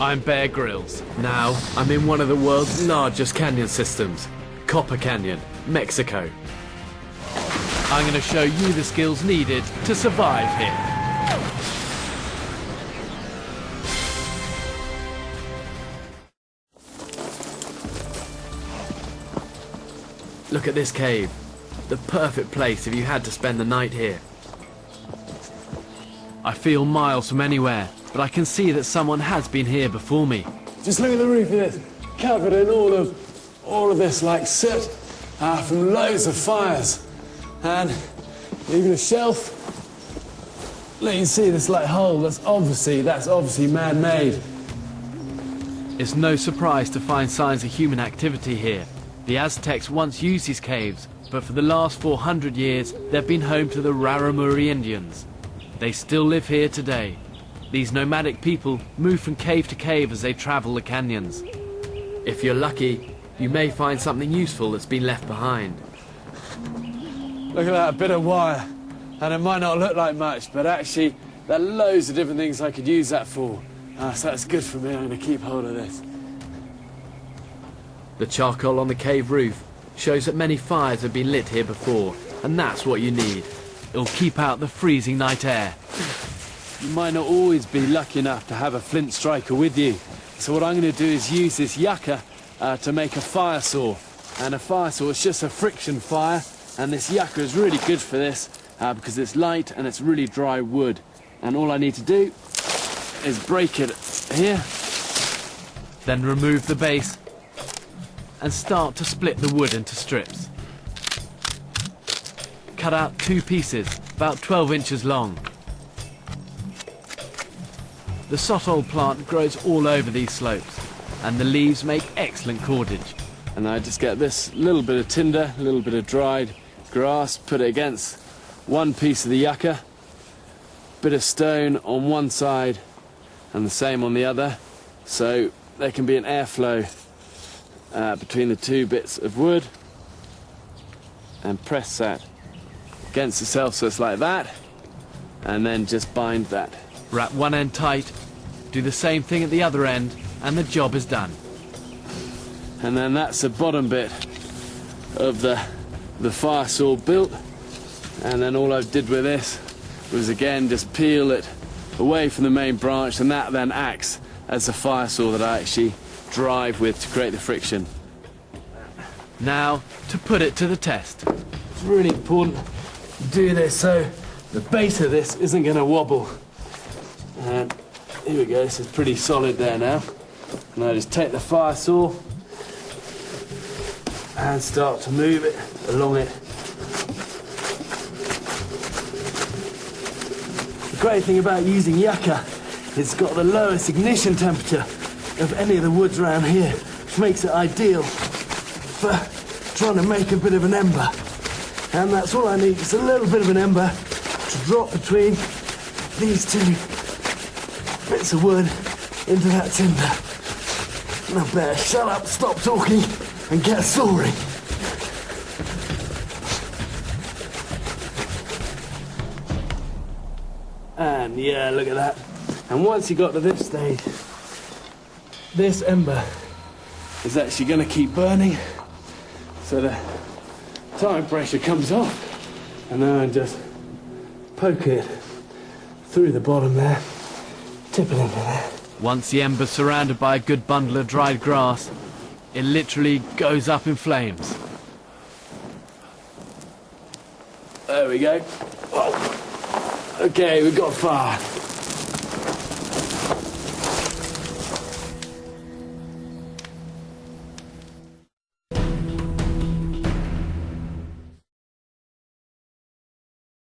I'm Bear Grylls. Now, I'm in one of the world's largest canyon systems, Copper Canyon, Mexico. I'm going to show you the skills needed to survive here. Look at this cave. The perfect place if you had to spend the night here. I feel miles from anywhere, but I can see that someone has been here before me. Just look at the roof of this, covered in all of this like soot from loads of fires, and even a shelf. Look, you can see this like hole. That's obviously man-made. It's no surprise to find signs of human activity here. The Aztecs once used these caves, but for the last 400 years, they've been home to the Raramuri Indians. They still live here today. These nomadic people move from cave to cave as they travel the canyons. If you're lucky, you may find something useful that's been left behind. Look at that, a bit of wire. And it might not look like much, but actually, there are loads of different things I could use that for. So that's good for me. I'm going to keep hold of this. The charcoal on the cave roof shows that many fires have been lit here before, and that's what you need. It'll keep out the freezing night air. You might not always be lucky enough to have a flint striker with you. So what I'm going to do is use this yucca to make a fire saw. And a fire saw is just a friction fire, and this yucca is really good for this because it's light and it's really dry wood. And all I need to do is break it here. Then remove the base and start to split the wood into strips. Cut out 2 pieces, about 12 inches long. The sotol plant grows all over these slopes, and the leaves make excellent cordage. And I just get this little bit of tinder, a little bit of dried grass, put it against one piece of the yucca, bit of stone on one side and the same on the other, so there can be an airflow between the 2 bits of wood, and press that against itself so it's like that, and then just bind that. Wrap one end tight, do the same thing at the other end, and the job is done. And then that's the bottom bit of the fire saw built, and then all I did with this was again just peel it away from the main branch, and that then acts as the fire saw that I actually drive with to create the friction. Now to put it to the test. It's really important to do this so the base of this isn't going to wobble. And here we go, this is pretty solid there now. And I just take the fire saw and start to move it along it. The great thing about using yucca, it's got the lowest ignition temperature of any of the woods around here, which makes it ideal for trying to make a bit of an ember. And that's all I need, just a little bit of an ember to drop between these 2 bits of wood into that tinder. And I better shut up, stop talking, and get sawing. And yeah, look at that. And once you got to this stage, this ember is actually going to keep burning, so the time pressure comes off, and then I just poke it through the bottom there, tip it into there. Once the ember's surrounded by a good bundle of dried grass, it literally goes up in flames. There we go. Oh. Okay, we've got fire.